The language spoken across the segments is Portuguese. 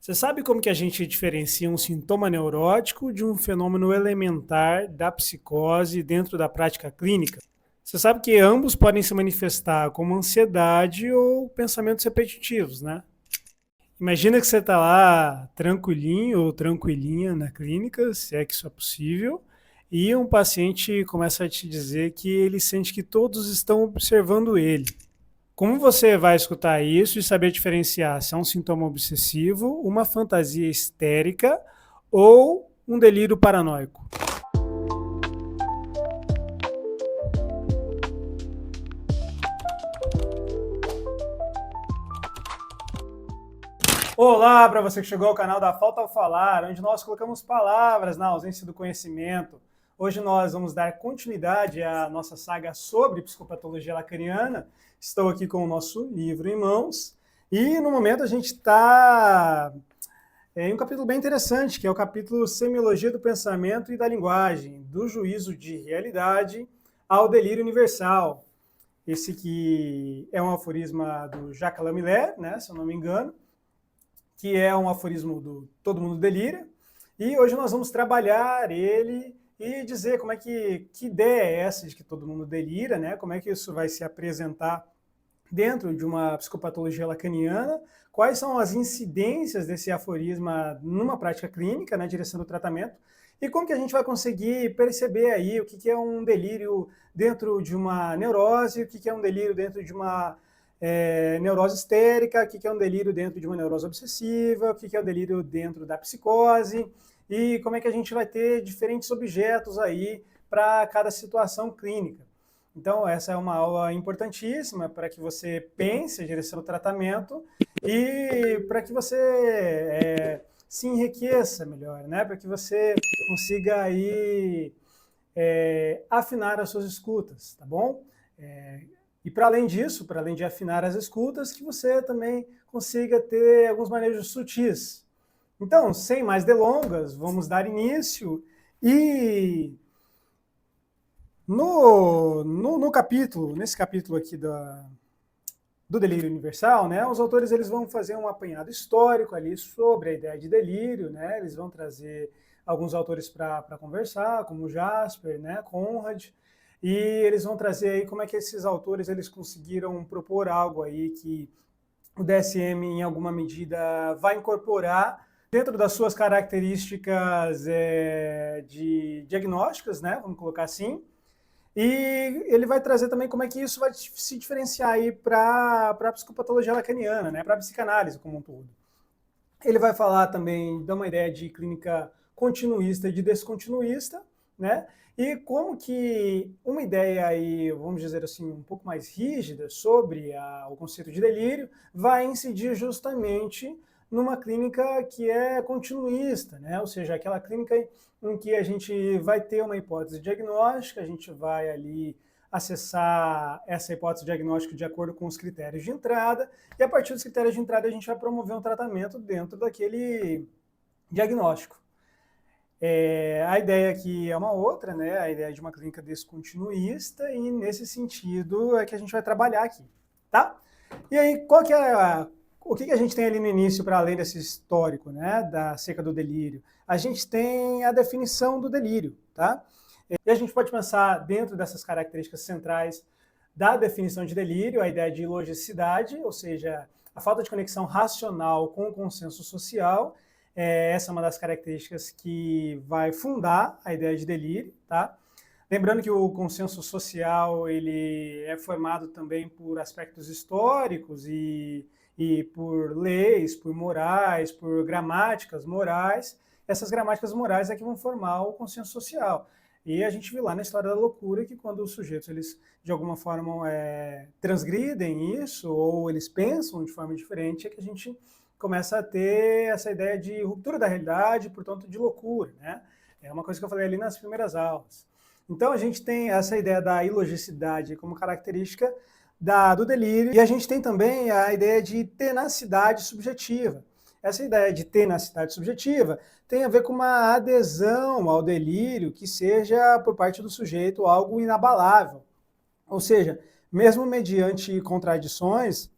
Você sabe como que a gente diferencia um sintoma neurótico de um fenômeno elementar da psicose dentro da prática clínica? Você sabe que ambos podem se manifestar como ansiedade ou pensamentos repetitivos, né? Imagina que você está lá tranquilinho ou tranquilinha na clínica, se é que isso é possível, e um paciente começa a te dizer que ele sente que todos estão observando ele. Como você vai escutar isso e saber diferenciar se é um sintoma obsessivo, uma fantasia histérica ou um delírio paranoico? Olá para você que chegou ao canal da Falta ao Falar, onde nós colocamos palavras na ausência do conhecimento. Hoje nós vamos dar continuidade à nossa saga sobre psicopatologia lacaniana. Estou aqui com o nosso livro em mãos e no momento a gente está em um capítulo bem interessante, que é o capítulo Semiologia do Pensamento e da Linguagem, do juízo de realidade ao delírio universal. Esse que é um aforisma do Jacques Lamillère, né, se eu não me engano, que é um aforismo do Todo Mundo Delira, e hoje nós vamos trabalhar ele e dizer como é que ideia é essa de que todo mundo delira, né? Como é que isso vai se apresentar dentro de uma psicopatologia lacaniana, quais são as incidências desse aforisma numa prática clínica, na direção do tratamento, e como que a gente vai conseguir perceber aí o que é um delírio dentro de uma neurose, o que é um delírio dentro de uma neurose histérica, o que é um delírio dentro de uma neurose obsessiva, o que é o delírio dentro da psicose, e como é que a gente vai ter diferentes objetos aí para cada situação clínica. Então, essa é uma aula importantíssima para que você pense a direção do tratamento e para que você se enriqueça melhor, né? Para que você consiga aí afinar as suas escutas, tá bom? E para além disso, para além de afinar as escutas, que você também consiga ter alguns manejos sutis. Então, sem mais delongas, vamos dar início e nesse capítulo aqui do delírio universal, né, os autores eles vão fazer um apanhado histórico ali sobre a ideia de delírio, né, eles vão trazer alguns autores para conversar, como Jasper, né, Conrad, e eles vão trazer aí como é que esses autores eles conseguiram propor algo aí que o DSM, em alguma medida, vai incorporar dentro das suas características de diagnósticas, né, vamos colocar assim, e ele vai trazer também como é que isso vai se diferenciar aí para a psicopatologia lacaniana, né, para a psicanálise como um todo. Ele vai falar também, dar uma ideia de clínica continuista e de descontinuista, né? E como que uma ideia aí, vamos dizer assim, um pouco mais rígida sobre o conceito de delírio vai incidir justamente numa clínica que é continuista, né? Ou seja, aquela clínica em que a gente vai ter uma hipótese diagnóstica, a gente vai ali acessar essa hipótese diagnóstica de acordo com os critérios de entrada, e a partir dos critérios de entrada a gente vai promover um tratamento dentro daquele diagnóstico. A ideia aqui é uma outra, né? A ideia de uma clínica descontinuista, e nesse sentido é que a gente vai trabalhar aqui, tá? E aí, qual que é o que a gente tem ali no início, para além desse histórico, né, da seca do delírio? A gente tem a definição do delírio, tá? E a gente pode pensar dentro dessas características centrais da definição de delírio, a ideia de logicidade, ou seja, a falta de conexão racional com o consenso social. Essa é uma das características que vai fundar a ideia de delírio, tá? Lembrando que o consenso social ele é formado também por aspectos históricos e por leis, por morais, por gramáticas morais. Essas gramáticas morais é que vão formar o consenso social. E a gente viu lá na História da Loucura que quando os sujeitos, eles de alguma forma transgridem isso, ou eles pensam de forma diferente, é que a gente começa a ter essa ideia de ruptura da realidade, portanto de loucura, né? É uma coisa que eu falei ali nas primeiras aulas. Então a gente tem essa ideia da ilogicidade como característica do delírio, e a gente tem também a ideia de tenacidade subjetiva. Essa ideia de tenacidade subjetiva tem a ver com uma adesão ao delírio que seja, por parte do sujeito, algo inabalável. Ou seja, mesmo mediante contradições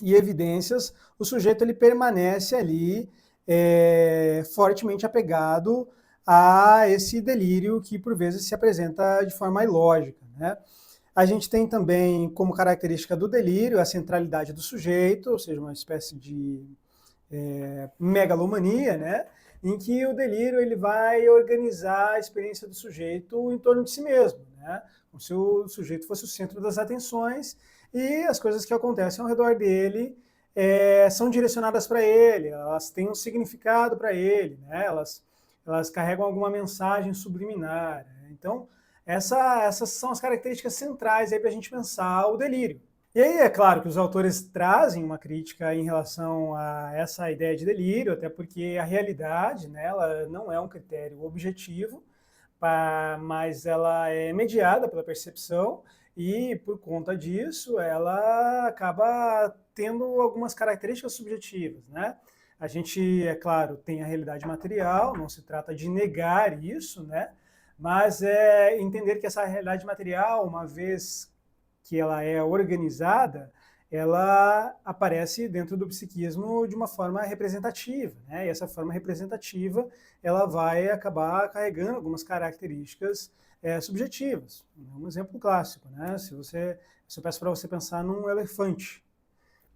e evidências, o sujeito ele permanece ali fortemente apegado a esse delírio que, por vezes, se apresenta de forma ilógica, né? A gente tem também como característica do delírio a centralidade do sujeito, ou seja, uma espécie de megalomania, né? Em que o delírio ele vai organizar a experiência do sujeito em torno de si mesmo, né? Como se o sujeito fosse o centro das atenções e as coisas que acontecem ao redor dele são direcionadas para ele, elas têm um significado para ele, né? Elas carregam alguma mensagem subliminar. Né? Então, essas são as características centrais para a gente pensar o delírio. E aí é claro que os autores trazem uma crítica em relação a essa ideia de delírio, até porque a realidade, né, ela não é um critério objetivo, mas ela é mediada pela percepção e, por conta disso, ela acaba tendo algumas características subjetivas, né? A gente, é claro, tem a realidade material, não se trata de negar isso, né? Mas é entender que essa realidade material, uma vez que ela é organizada, ela aparece dentro do psiquismo de uma forma representativa, né? E essa forma representativa, ela vai acabar carregando algumas características subjetivas. Um exemplo clássico, né? Se eu peço para você pensar num elefante,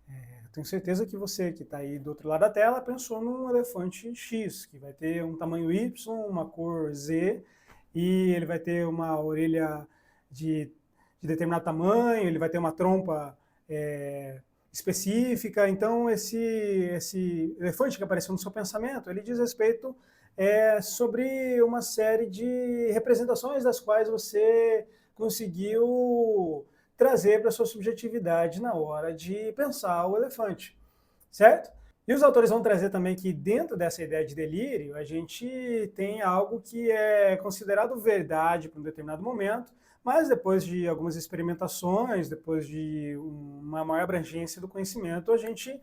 eu tenho certeza que você que está aí do outro lado da tela pensou num elefante X, que vai ter um tamanho Y, uma cor Z, e ele vai ter uma orelha de determinado tamanho, ele vai ter uma trompa específica. Então, esse elefante que apareceu no seu pensamento, ele diz respeito sobre uma série de representações das quais você conseguiu trazer para a sua subjetividade na hora de pensar o elefante, certo? E os autores vão trazer também que dentro dessa ideia de delírio, a gente tem algo que é considerado verdade para um determinado momento, mas depois de algumas experimentações, depois de uma maior abrangência do conhecimento, a gente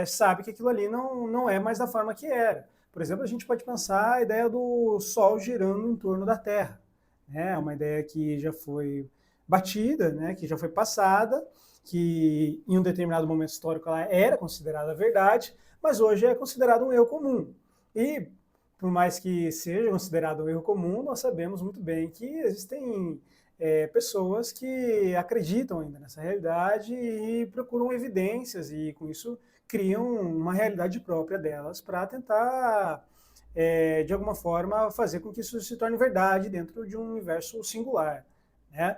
sabe que aquilo ali não é mais da forma que era. Por exemplo, a gente pode pensar a ideia do Sol girando em torno da Terra. É uma ideia que já foi batida, né, que já foi passada, que em um determinado momento histórico ela era considerada verdade, mas hoje é considerado um erro comum. E, por mais que seja considerado um erro comum, nós sabemos muito bem que existem pessoas que acreditam ainda nessa realidade e procuram evidências e, com isso, criam uma realidade própria delas para tentar, de alguma forma, fazer com que isso se torne verdade dentro de um universo singular, né?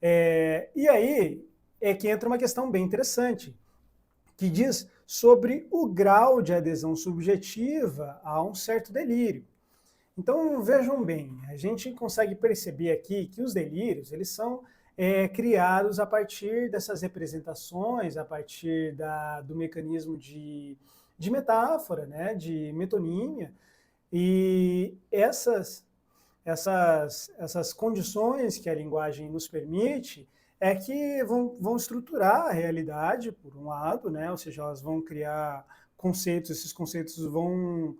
E aí é que entra uma questão bem interessante, que diz sobre o grau de adesão subjetiva a um certo delírio. Então, vejam bem, a gente consegue perceber aqui que os delírios, eles são criados a partir dessas representações, a partir do mecanismo de metáfora, né, de metonímia, e essas condições que a linguagem nos permite é que vão estruturar a realidade, por um lado, né? Ou seja, elas vão criar conceitos, esses conceitos vão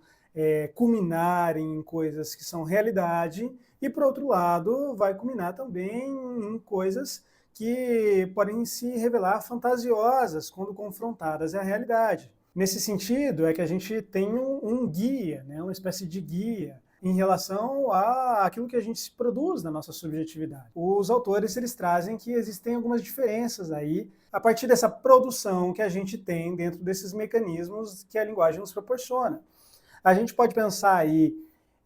culminar em coisas que são realidade, e, por outro lado, vai culminar também em coisas que podem se revelar fantasiosas quando confrontadas à realidade. Nesse sentido, é que a gente tem um guia, né? Uma espécie de guia, em relação àquilo que a gente se produz na nossa subjetividade. Os autores eles trazem que existem algumas diferenças aí a partir dessa produção que a gente tem dentro desses mecanismos que a linguagem nos proporciona. A gente pode pensar aí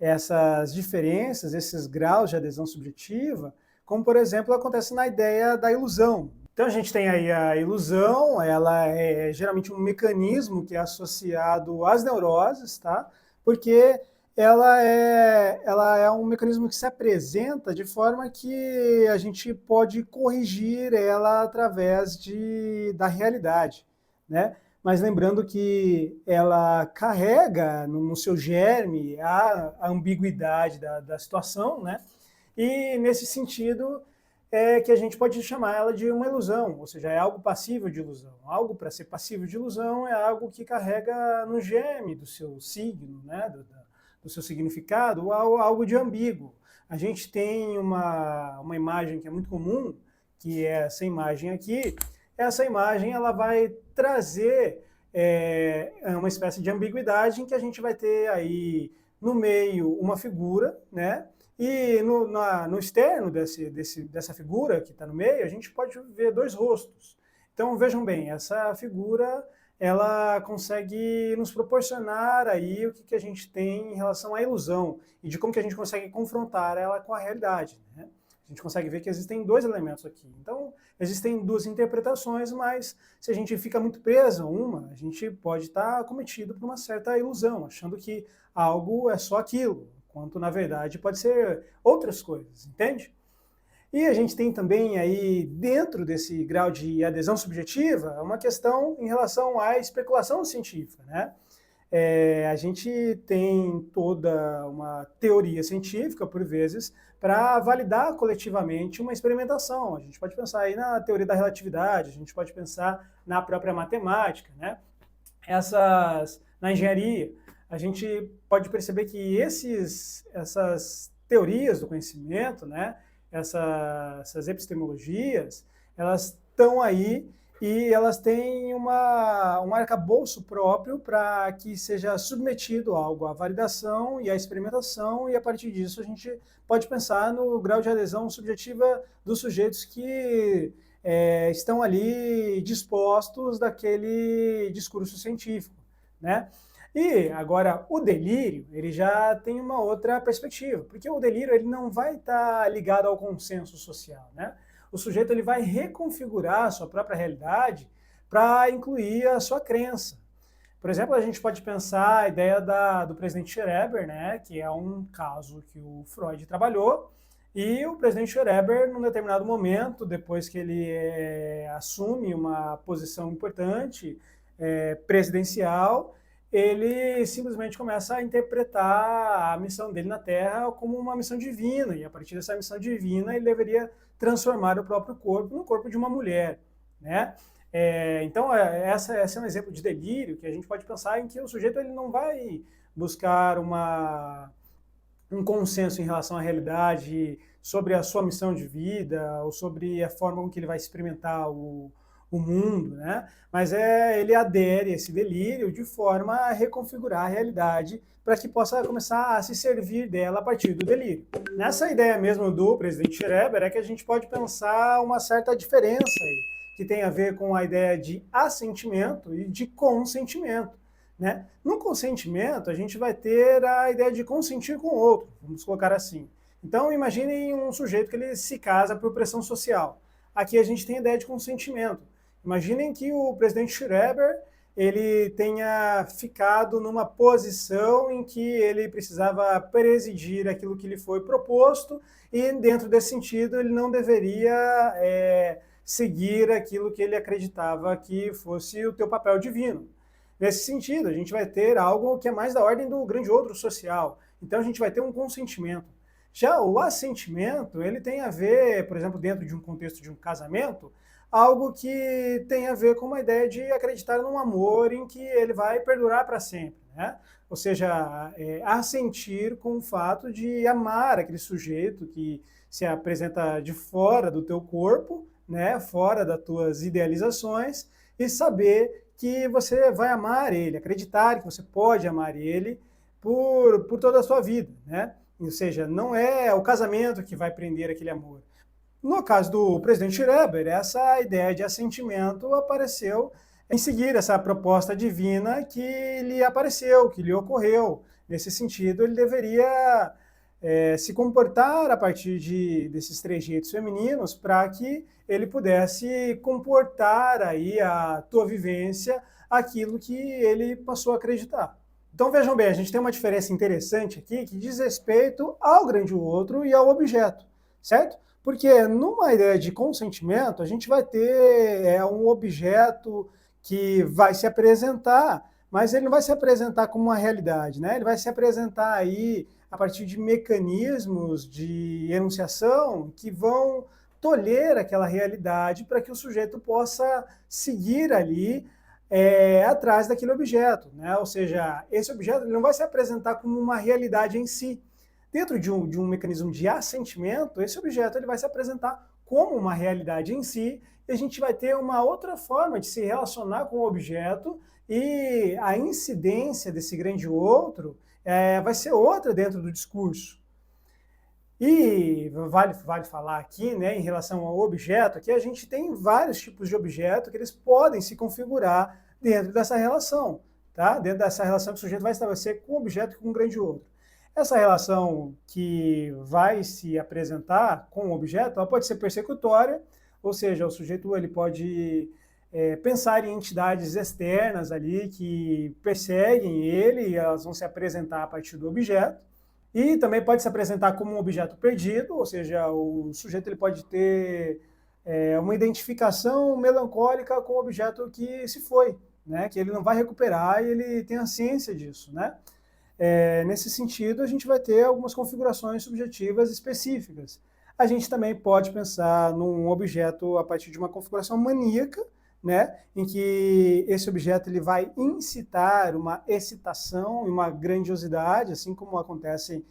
essas diferenças, esses graus de adesão subjetiva, como, por exemplo, acontece na ideia da ilusão. Então a gente tem aí a ilusão, ela é geralmente um mecanismo que é associado às neuroses, tá? Porque ela é um mecanismo que se apresenta de forma que a gente pode corrigir ela através da realidade, né? Mas lembrando que ela carrega no seu germe a ambiguidade da situação, né? E nesse sentido é que a gente pode chamar ela de uma ilusão, ou seja, é algo passível de ilusão. Algo para ser passível de ilusão é algo que carrega no germe do seu signo, né? Do seu significado, ou algo de ambíguo. A gente tem uma imagem que é muito comum, que é essa imagem aqui. Essa imagem ela vai trazer é uma espécie de ambiguidade em que a gente vai ter aí no meio uma figura, né? E no externo dessa figura que está no meio, a gente pode ver dois rostos. Então, vejam bem, essa figura, ela consegue nos proporcionar aí o que a gente tem em relação à ilusão e de como que a gente consegue confrontar ela com a realidade, né? A gente consegue ver que existem dois elementos aqui. Então, existem duas interpretações, mas se a gente fica muito preso a uma, a gente pode estar cometido por uma certa ilusão, achando que algo é só aquilo, quanto na verdade pode ser outras coisas, entende? E a gente tem também aí, dentro desse grau de adesão subjetiva, uma questão em relação à especulação científica, né? A gente tem toda uma teoria científica, por vezes, para validar coletivamente uma experimentação. A gente pode pensar aí na teoria da relatividade, a gente pode pensar na própria matemática, né? Na engenharia, a gente pode perceber que essas teorias do conhecimento, né? Essas epistemologias, elas estão aí e elas têm um arcabouço próprio para que seja submetido algo à validação e à experimentação, e a partir disso a gente pode pensar no grau de adesão subjetiva dos sujeitos que estão ali dispostos daquele discurso científico, né? E agora o delírio, ele já tem uma outra perspectiva, porque o delírio ele não vai estar ligado ao consenso social, né? O sujeito ele vai reconfigurar a sua própria realidade para incluir a sua crença. Por exemplo, a gente pode pensar a ideia do presidente Schreber, né, que é um caso que o Freud trabalhou, e o presidente Schreber, num determinado momento, depois que ele assume uma posição importante presidencial, ele simplesmente começa a interpretar a missão dele na Terra como uma missão divina, e a partir dessa missão divina ele deveria transformar o próprio corpo no corpo de uma mulher, né? Então, esse é um exemplo de delírio que a gente pode pensar em que o sujeito ele não vai buscar um consenso em relação à realidade sobre a sua missão de vida ou sobre a forma com que ele vai experimentar o mundo, né? Mas ele adere a esse delírio de forma a reconfigurar a realidade para que possa começar a se servir dela a partir do delírio. Nessa ideia mesmo do presidente Schreber é que a gente pode pensar uma certa diferença aí, que tem a ver com a ideia de assentimento e de consentimento, né? No consentimento, a gente vai ter a ideia de consentir com o outro, vamos colocar assim. Então, imaginem um sujeito que ele se casa por pressão social. Aqui a gente tem a ideia de consentimento. Imaginem que o presidente Schreber ele tenha ficado numa posição em que ele precisava presidir aquilo que lhe foi proposto e, dentro desse sentido, ele não deveria seguir aquilo que ele acreditava que fosse o teu papel divino. Nesse sentido, a gente vai ter algo que é mais da ordem do grande outro social. Então, a gente vai ter um consentimento. Já o assentimento, ele tem a ver, por exemplo, dentro de um contexto de um casamento, algo que tem a ver com uma ideia de acreditar num amor em que ele vai perdurar para sempre, né? Ou seja, assentir com o fato de amar aquele sujeito que se apresenta de fora do teu corpo, né? Fora das tuas idealizações, e saber que você vai amar ele, acreditar que você pode amar ele por toda a sua vida, né? Ou seja, não é o casamento que vai prender aquele amor. No caso do presidente Schreber, essa ideia de assentimento apareceu em seguir essa proposta divina que lhe apareceu, que lhe ocorreu. Nesse sentido, ele deveria se comportar a partir desses trejeitos femininos para que ele pudesse comportar aí a tua vivência aquilo que ele passou a acreditar. Então vejam bem, a gente tem uma diferença interessante aqui que diz respeito ao grande outro e ao objeto, certo? Porque numa ideia de consentimento, a gente vai ter um objeto que vai se apresentar, mas ele não vai se apresentar como uma realidade, né? Ele vai se apresentar aí a partir de mecanismos de enunciação que vão tolher aquela realidade para que o sujeito possa seguir ali atrás daquele objeto, né? Ou seja, esse objeto ele não vai se apresentar como uma realidade em si. Dentro de um mecanismo de assentimento, esse objeto ele vai se apresentar como uma realidade em si, e a gente vai ter uma outra forma de se relacionar com o objeto e a incidência desse grande outro vai ser outra dentro do discurso. E vale falar aqui, né, em relação ao objeto, que a gente tem vários tipos de objeto que eles podem se configurar dentro dessa relação, tá? Dentro dessa relação que o sujeito vai estabelecer com o objeto e com um grande outro. Essa relação que vai se apresentar com o objeto, ela pode ser persecutória, ou seja, o sujeito ele pode pensar em entidades externas ali que perseguem ele e elas vão se apresentar a partir do objeto. E também pode se apresentar como um objeto perdido, ou seja, o sujeito ele pode ter uma identificação melancólica com o objeto que se foi, né? Que ele não vai recuperar e ele tem a ciência disso, né? Nesse sentido, a gente vai ter algumas configurações subjetivas específicas. A gente também pode pensar num objeto a partir de uma configuração maníaca, né, em que esse objeto ele vai incitar uma excitação e uma grandiosidade, assim como acontece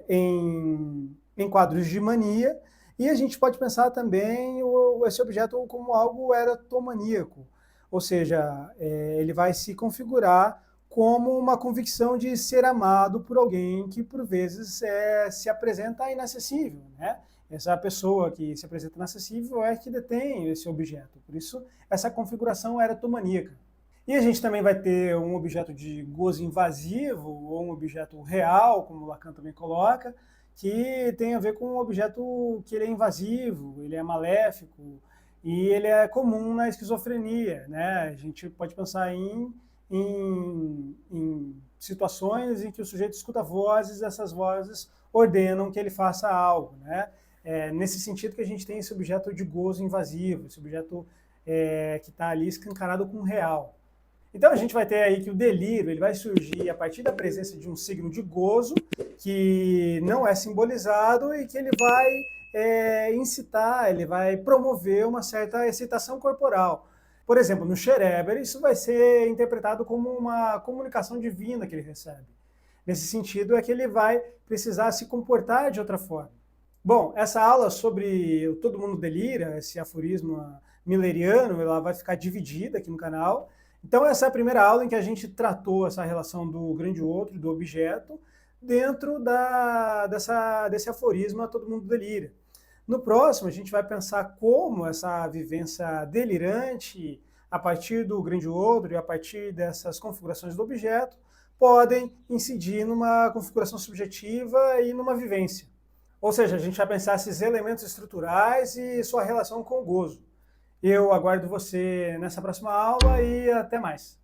em quadros de mania, e a gente pode pensar também esse objeto como algo erotomaníaco, ou seja, ele vai se configurar como uma convicção de ser amado por alguém que, por vezes, se apresenta inacessível, né? Essa pessoa que se apresenta inacessível é que detém esse objeto. Por isso, essa configuração erotomaníaca. E a gente também vai ter um objeto de gozo invasivo, ou um objeto real, como Lacan também coloca, que tem a ver com um objeto que ele é invasivo, ele é maléfico, e ele é comum na esquizofrenia, né? A gente pode pensar em situações em que o sujeito escuta vozes, essas vozes ordenam que ele faça algo, né? Nesse sentido que a gente tem esse objeto de gozo invasivo, esse objeto que está ali escancarado com o real. Então a gente vai ter aí que o delírio ele vai surgir a partir da presença de um signo de gozo que não é simbolizado e que ele vai incitar, ele vai promover uma certa excitação corporal. Por exemplo, no Schreber, isso vai ser interpretado como uma comunicação divina que ele recebe. Nesse sentido, é que ele vai precisar se comportar de outra forma. Bom, essa aula sobre o Todo Mundo Delira, esse aforismo milleriano, ela vai ficar dividida aqui no canal. Então, essa é a primeira aula em que a gente tratou essa relação do grande outro, do objeto, dentro desse aforismo Todo Mundo Delira. No próximo, a gente vai pensar como essa vivência delirante, a partir do grande outro e a partir dessas configurações do objeto, podem incidir numa configuração subjetiva e numa vivência. Ou seja, a gente vai pensar esses elementos estruturais e sua relação com o gozo. Eu aguardo você nessa próxima aula e até mais.